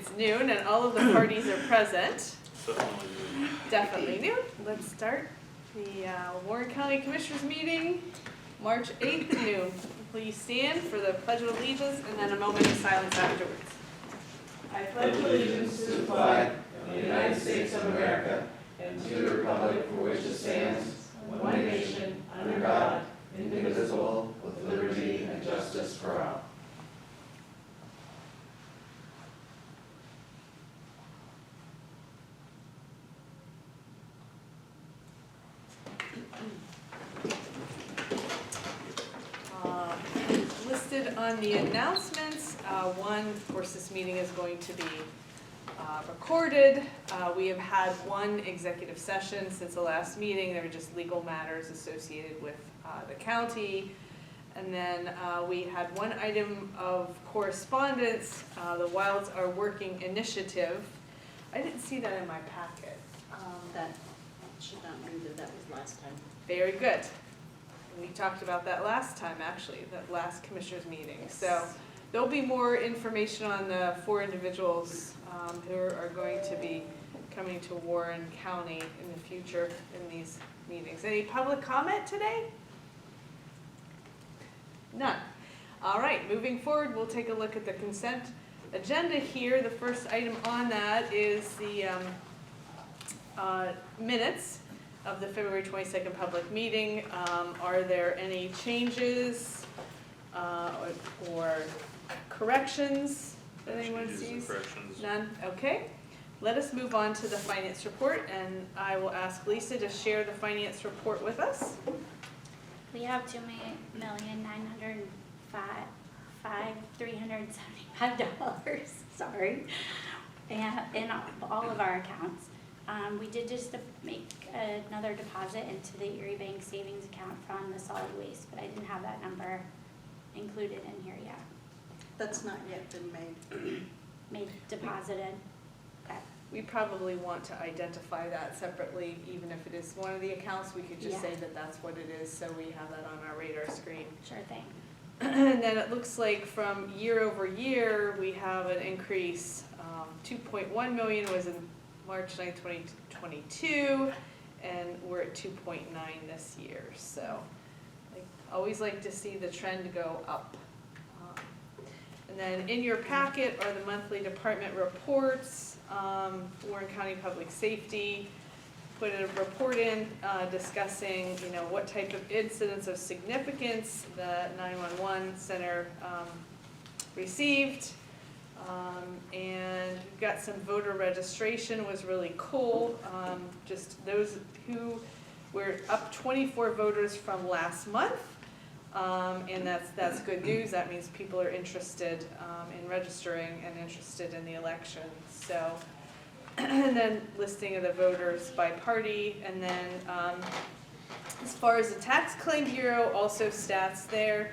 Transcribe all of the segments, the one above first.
It's noon and all of the parties are present. Definitely. Definitely noon. Let's start the Warren County Commissioners meeting, March 8th at noon. Please stand for the Pledge of Allegiance and then a moment of silence afterwards. I pledge allegiance to the flag of the United States of America and to the republic for which it stands, one nation, under God, indivisible, with liberty and justice for all. Listed on the announcements, one, of course, this meeting is going to be recorded. We have had one executive session since the last meeting. There were just legal matters associated with the county. And then we had one item of correspondence, the Wilds Are Working initiative. I didn't see that in my packet. That should not be that was last time. Very good. We talked about that last time, actually, that last commissioners meeting. Yes. So there'll be more information on the 4 individuals who are going to be coming to Warren County in the future in these meetings. Any public comment today? None. All right, moving forward, we'll take a look at the consent agenda here. The first item on that is the minutes of the February 22nd public meeting. Are there any changes or corrections that anyone sees? Corrections. None? Okay. Let us move on to the finance report, and I will ask Lisa to share the finance report with us. We have $2,905,375, sorry, and in all of our accounts. We did just make another deposit into the Erie Bank savings account from the solid waste, but I didn't have that number included in here yet. That's not yet been made. Deposited. Okay. We probably want to identify that separately, even if it is one of the accounts. We could just say that that's what it is, so we have that on our radar screen. Sure thing. And then it looks like from year over year, we have an increase. 2.1 million was in March 9th, 2022, and we're at 2.9 this year. So I always like to see the trend go up. And then in your packet are the monthly department reports. Warren County Public Safety put a report in discussing, what type of incidents of significance the 911 center received. And we've got some voter registration, was really cool. Just those who were up 24 voters from last month. And that's good news. That means people are interested in registering and interested in the election. So, and then listing of the voters by party. And then as far as the Tax Claim Bureau, also stats there.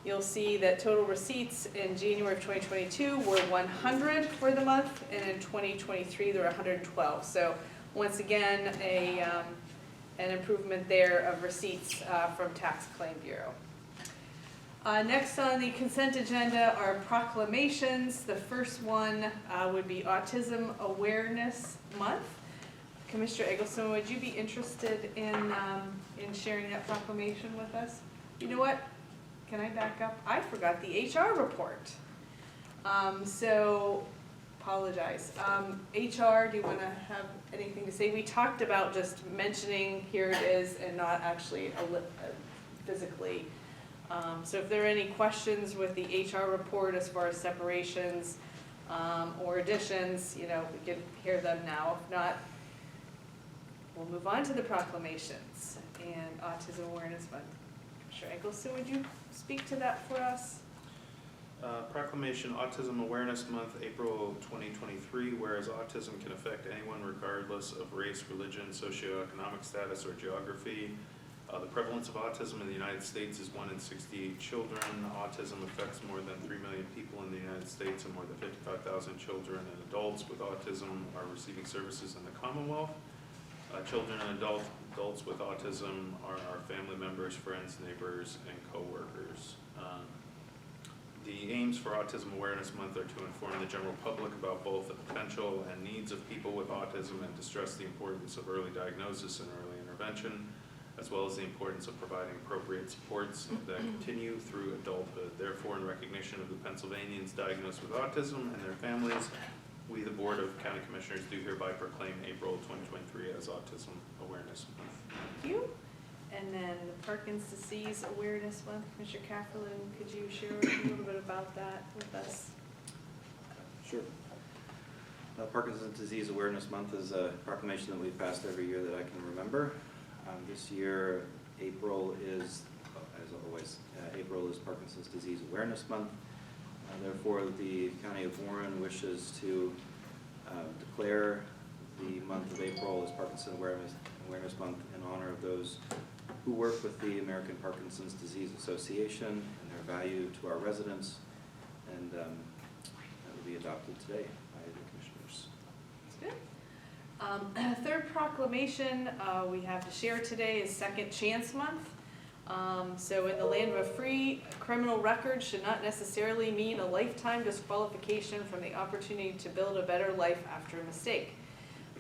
You'll see that total receipts in January of 2022 were 100 for the month, and in 2023 there were 112. So once again, an improvement there of receipts from Tax Claim Bureau. Next on the consent agenda are proclamations. The first one would be Autism Awareness Month. Commissioner Eggleston, would you be interested in sharing that proclamation with us? You know what? Can I back up? I forgot the HR report. So, apologize. HR, do you want to have anything to say? We talked about just mentioning here it is and not actually physically. So if there are any questions with the HR report as far as separations or additions, we can hear them now. If not, we'll move on to the proclamations and Autism Awareness Month. Commissioner Eggleston, would you speak to that for us? Proclamation Autism Awareness Month, April 2023, whereas autism can affect anyone regardless of race, religion, socioeconomic status, or geography. The prevalence of autism in the United States is 1 in 68 children. Autism affects more than 3 million people in the United States, and more than 55,000 children and adults with autism are receiving services in the Commonwealth. Children and adults with autism are our family members, friends, neighbors, and co-workers. The aims for Autism Awareness Month are to inform the general public about both the potential and needs of people with autism and to stress the importance of early diagnosis and early intervention, as well as the importance of providing appropriate supports that continue through adulthood. Therefore, in recognition of the Pennsylvanians diagnosed with autism and their families, we, the Board of County Commissioners, do hereby proclaim April 2023 as Autism Awareness Month. Thank you. And then the Parkinson's Disease Awareness Month, Commissioner Kafferlin, could you share a little bit about that with us? Sure. Parkinson's Disease Awareness Month is a proclamation that we've passed every year that I can remember. This year, April is, as always, April is Parkinson's Disease Awareness Month. Therefore, the County of Warren wishes to declare the month of April as Parkinson's Awareness Month in honor of those who work with the American Parkinson's Disease Association and their value to our residents, and that will be adopted today by the commissioners. That's good. Third proclamation we have to share today is Second Chance Month. So in the land of a free, criminal record should not necessarily mean a lifetime disqualification from the opportunity to build a better life after a mistake.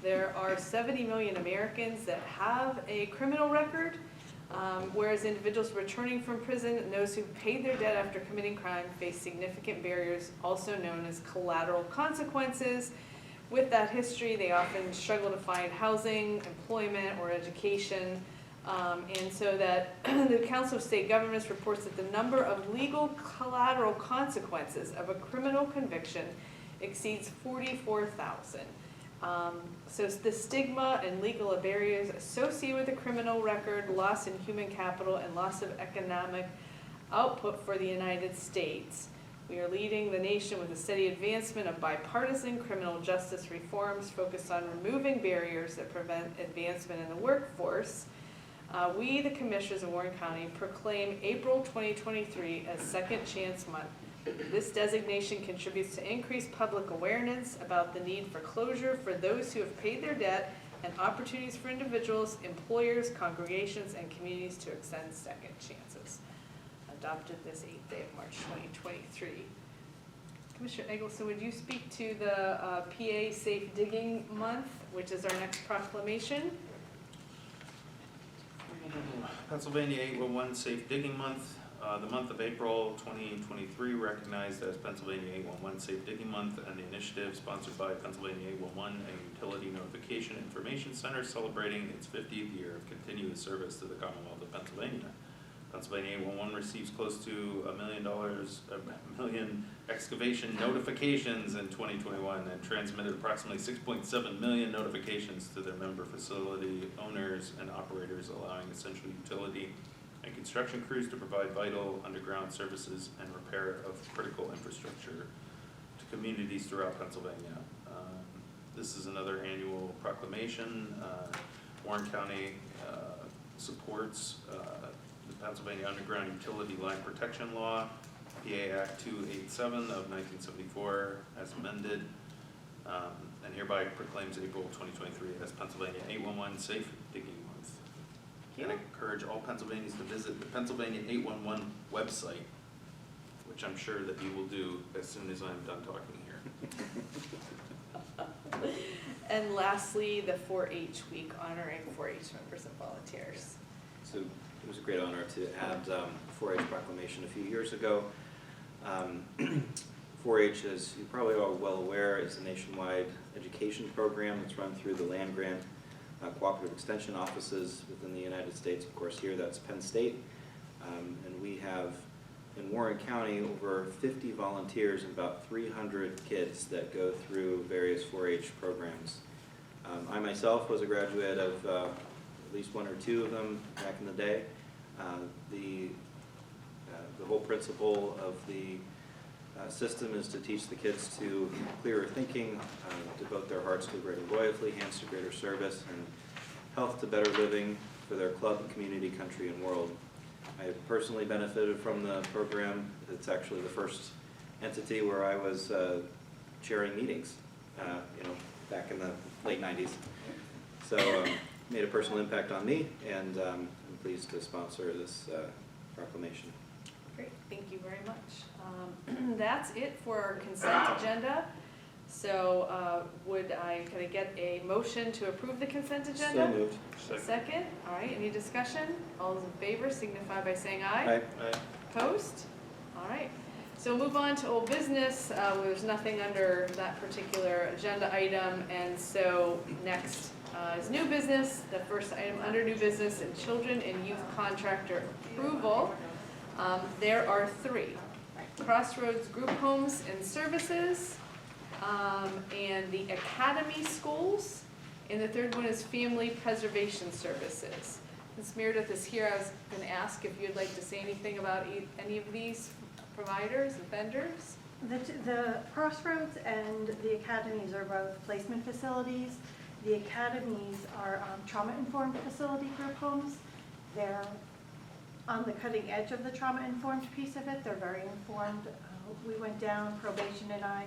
There are 70 million Americans that have a criminal record, whereas individuals returning from prison and those who paid their debt after committing crime face significant barriers, also known as collateral consequences. With that history, they often struggle to find housing, employment, or education. And so that the Council of State Governments reports that the number of legal collateral consequences of a criminal conviction exceeds 44,000. So the stigma and legal barriers associated with a criminal record, loss in human capital, and loss of economic output for the United States. We are leading the nation with a steady advancement of bipartisan criminal justice reforms focused on removing barriers that prevent advancement in the workforce. We, the Commissioners of Warren County, proclaim April 2023 as Second Chance Month. This designation contributes to increased public awareness about the need for closure for those who have paid their debt and opportunities for individuals, employers, congregations, and communities to extend second chances. Adopted this 8th day of March 2023. Commissioner Eggleston, would you speak to the PA Safe Digging Month, which is our next proclamation? Pennsylvania 811 Safe Digging Month. The month of April 2023 recognized as Pennsylvania 811 Safe Digging Month, and the initiative sponsored by Pennsylvania 811, a utility notification information center celebrating its 50th year of continuous service to the Commonwealth of Pennsylvania. Pennsylvania 811 receives close to $1 million excavation notifications in 2021 and transmitted approximately 6.7 million notifications to their member facility owners and operators, allowing essential utility and construction crews to provide vital underground services and repair of critical infrastructure to communities throughout Pennsylvania. This is another annual proclamation. Warren County supports the Pennsylvania Underground Utility Line Protection Law, PA Act 287 of 1974 as amended, and hereby proclaims April 2023 as Pennsylvania 811 Safe Digging Month. And I encourage all Pennsylvanians to visit the Pennsylvania 811 website, which I'm sure that you will do as soon as I'm done talking here. And lastly, the 4-H week, honoring 4-H members and volunteers. So it was a great honor to add 4-H proclamation a few years ago. 4-H, as you probably are well aware, is a nationwide education program that's run through the land-grant cooperative extension offices within the United States. Of course, here that's Penn State. And we have in Warren County over 50 volunteers and about 300 kids that go through various 4-H programs. I myself was a graduate of at least one or two of them back in the day. The whole principle of the system is to teach the kids to clearer thinking, devote their hearts to greater loyalty, hands to greater service, and health to better living for their club, community, country, and world. I personally benefited from the program. It's actually the first entity where I was chairing meetings, back in the late 90s. So made a personal impact on me, and I'm pleased to sponsor this proclamation. Great, thank you very much. That's it for our consent agenda. So could I get a motion to approve the consent agenda? So moved. Second, all right, any discussion? All those in favor signify by saying aye. Aye. Aye. Opposed? All right. So we'll move on to old business. There's nothing under that particular agenda item. And so next is new business. The first item under new business is children and youth contractor approval. There are 3. Crossroads Group Homes and Services, and the Academy Schools, and the third one is Family Preservation Services. Ms. Meredith is here. I was going to ask if you'd like to say anything about any of these providers and vendors. The Crossroads and the Academies are both placement facilities. The Academies are trauma-informed facility group homes. They're on the cutting edge of the trauma-informed piece of it. They're very informed. We went down, Probation and I,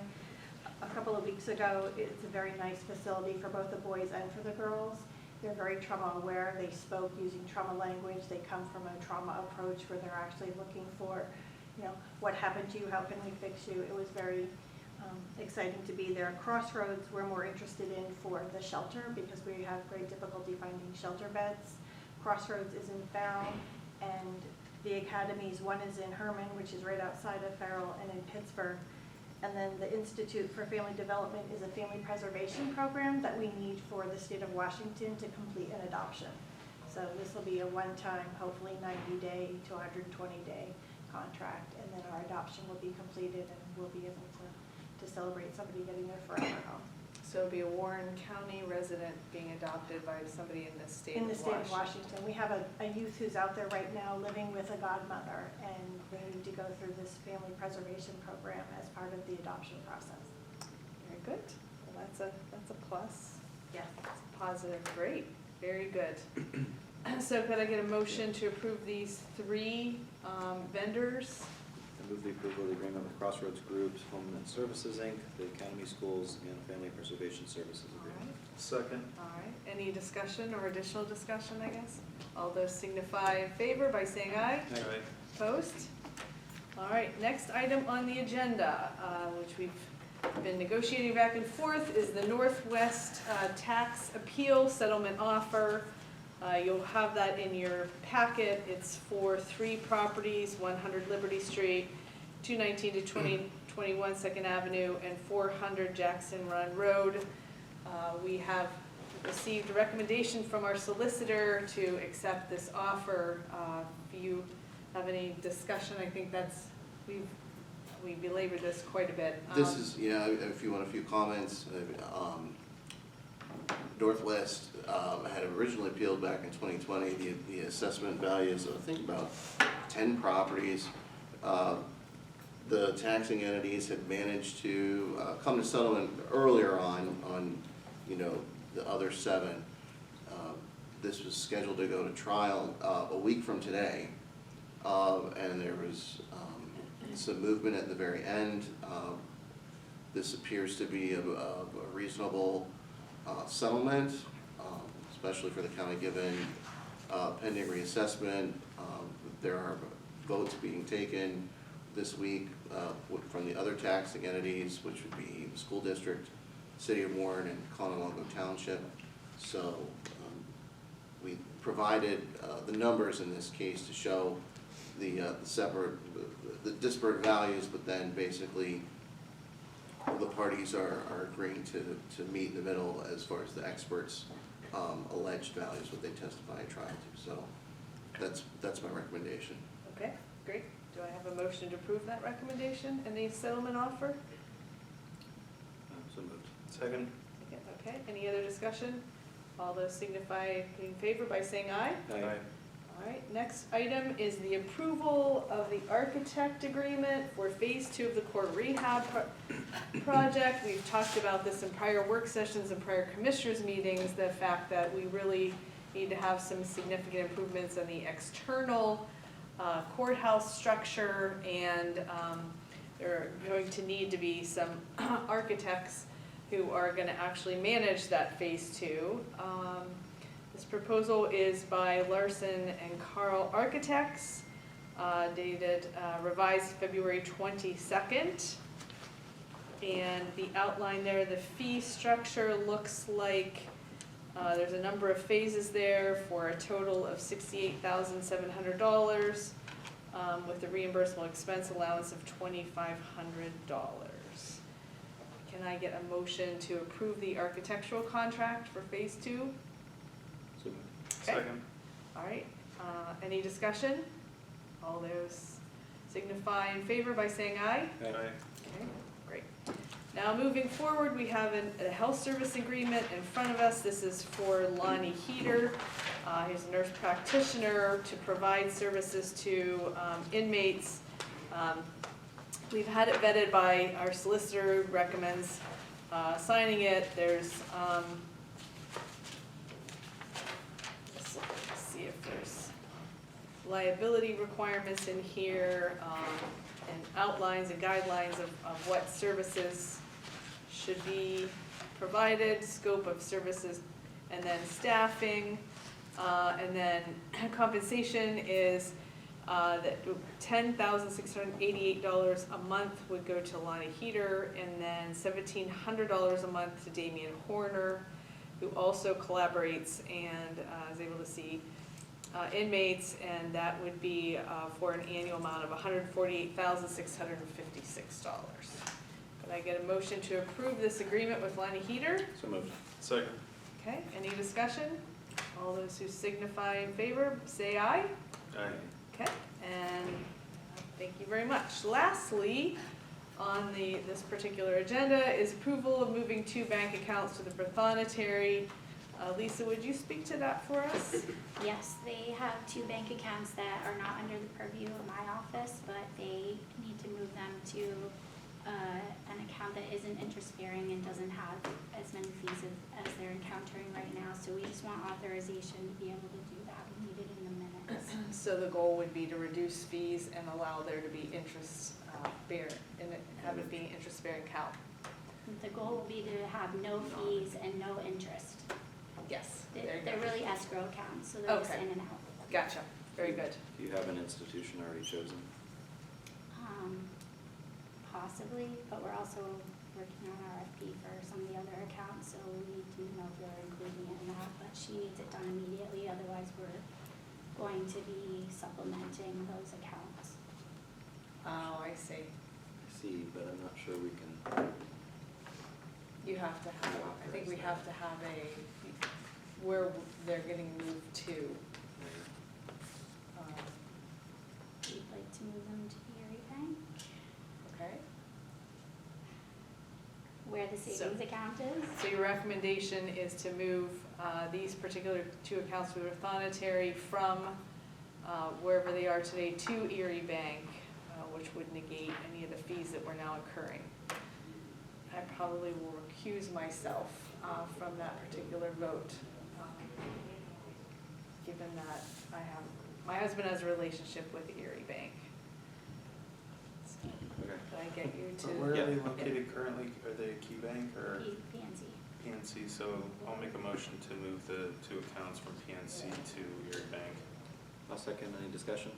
a couple of weeks ago. It's a very nice facility for both the boys and for the girls. They're very trauma aware. They spoke using trauma language. They come from a trauma approach where they're actually looking for, what happened to you, how can we fix you? It was very exciting to be there. Crossroads we're more interested in for the shelter because we have great difficulty finding shelter beds. Crossroads is in Farrell, and the Academies, one is in Herman, which is right outside of Farrell, and in Pittsburgh. And then the Institute for Family Development is a family preservation program that we need for the state of Washington to complete an adoption. So this will be a one-time, hopefully 90-day to 120-day contract, and then our adoption will be completed and we'll be able to celebrate somebody getting their forever home. So it'll be a Warren County resident being adopted by somebody in the state In of the state of Washington. Washington. We have a youth who's out there right now living with a godmother, and they need to go through this family preservation program as part of the adoption process. Very good. Well, that's a plus. Yes. That's a positive. Great. Very good. So could I get a motion to approve these 3 vendors? I move the approval of the agreement with Crossroads Groups, Home and Services, Inc., the Academy Schools, and Family Preservation Services All Agreement. right. Second. All right. Any discussion or additional discussion, I guess? All those signify in favor by saying aye. Aye. Opposed? All right, next item on the agenda, which we've been negotiating back and forth, is the Northwest Tax Appeal Settlement Offer. You'll have that in your packet. It's for 3 properties, 100 Liberty Street, 219 to 2021 2nd Avenue, and 400 Jackson Run Road. We have received a recommendation from our solicitor to accept this offer. If you have any discussion, I think we belabored this quite a bit. This is, if you want a few comments, Northwest had originally appealed back in 2020. The assessment values, I think, about 10 properties. The taxing entities had managed to come to settlement earlier on the other 7. This was scheduled to go to trial a week from today, and there was some movement at the very end. This appears to be a reasonable settlement, especially for the county, given pending reassessment. There are votes being taken this week from the other taxing entities, which would be the school district, City of Warren, and Conowingo Township. So we provided the numbers in this case to show the disparate values, but then basically the parties are agreeing to meet in the middle as far as the experts' alleged values, what they testify and try to. So that's my recommendation. Okay, great. Do I have a motion to approve that recommendation and the settlement offer? So moved. Second. Okay, any other discussion? All those signify in favor by saying aye. Aye. All right, next item is the approval of the architect agreement for Phase 2 of the core rehab project. We've talked about this in prior work sessions and prior commissioners meetings, the fact that we really need to have some significant improvements in the external courthouse structure, and there are going to need to be some architects who are going to actually manage that Phase 2. This proposal is by Larson and Carl Architects. dated revised February 22nd. And the outline there, the fee structure looks like there's a number of phases there for a total of $68,700 with a reimbursable expense allowance of $2,500. Can I get a motion to approve the architectural contract for phase 2? So moved. Second. All right, any discussion? All those signify in favor by saying aye. Aye. Okay, great. Now, moving forward, we have a health service agreement in front of us. This is for Lonnie Heater. He's a nurse practitioner to provide services to inmates. We've had it vetted by our solicitor, who recommends signing it. There's, let's see if there's liability requirements in here, and outlines and guidelines of what services should be provided, scope of services, and then staffing. And then compensation is that $10,688 a month would go to Lonnie Heater, and then $1,700 a month to Damian Horner, who also collaborates and is able to see inmates, and that would be for an annual amount of $148,656. Could I get a motion to approve this agreement with Lonnie Heater? So moved. Second. Okay, any discussion? All those who signify in favor, say aye. Aye. Okay, and thank you very much. Lastly, on this particular agenda is approval of moving 2 bank accounts to the Prothonotary. Lisa, would you speak to that for us? Yes, they have 2 bank accounts that are not under the purview of my office, but they need to move them to an account that isn't interest-bearing and doesn't have as many fees as they're encountering right now. So we just want authorization to be able to do that. We need it in the minutes. So the goal would be to reduce fees and allow there to be have it be interest-bearing account. The goal will be to have no fees and no interest. Yes, there you They're go. really escrow accounts, so they're just Okay. in and out. Gotcha, very good. Do you have an institution already chosen? Possibly, but we're also working on RFP for some of the other accounts, so we do know if we're including it in that, but she needs it done immediately, otherwise we're going to be supplementing those accounts. Oh, I see. I see, but I'm not sure we can. You have to have, I think we have to have where they're getting moved to. We'd like to move them to Erie Bank, Okay, where the savings account is. so your recommendation is to move these particular 2 accounts to Prothonotary from wherever they are today to Erie Bank, which would negate any of the fees that we're now incurring. I probably will recuse myself from that particular vote, given that my husband has a relationship with Erie Bank. So, Okay. could I get you to? Where are they Yeah. located currently? Are they Key Bank or PNC. PNC? So I'll make a motion to move the 2 accounts from PNC to Erie Bank. I'll second. Any discussion?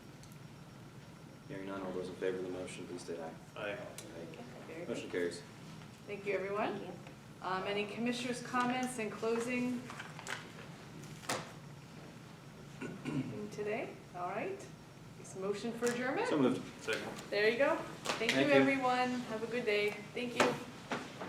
Hearing none, all those in favor of the motion, please state aye. Aye. Very good. Motion carries. Thank you, everyone. Thank you. Any commissioners' comments in closing today? All right. Is motion for adjournment? So moved. Second. There you go. Thank you, Thank you. everyone. Have a good day. Thank you.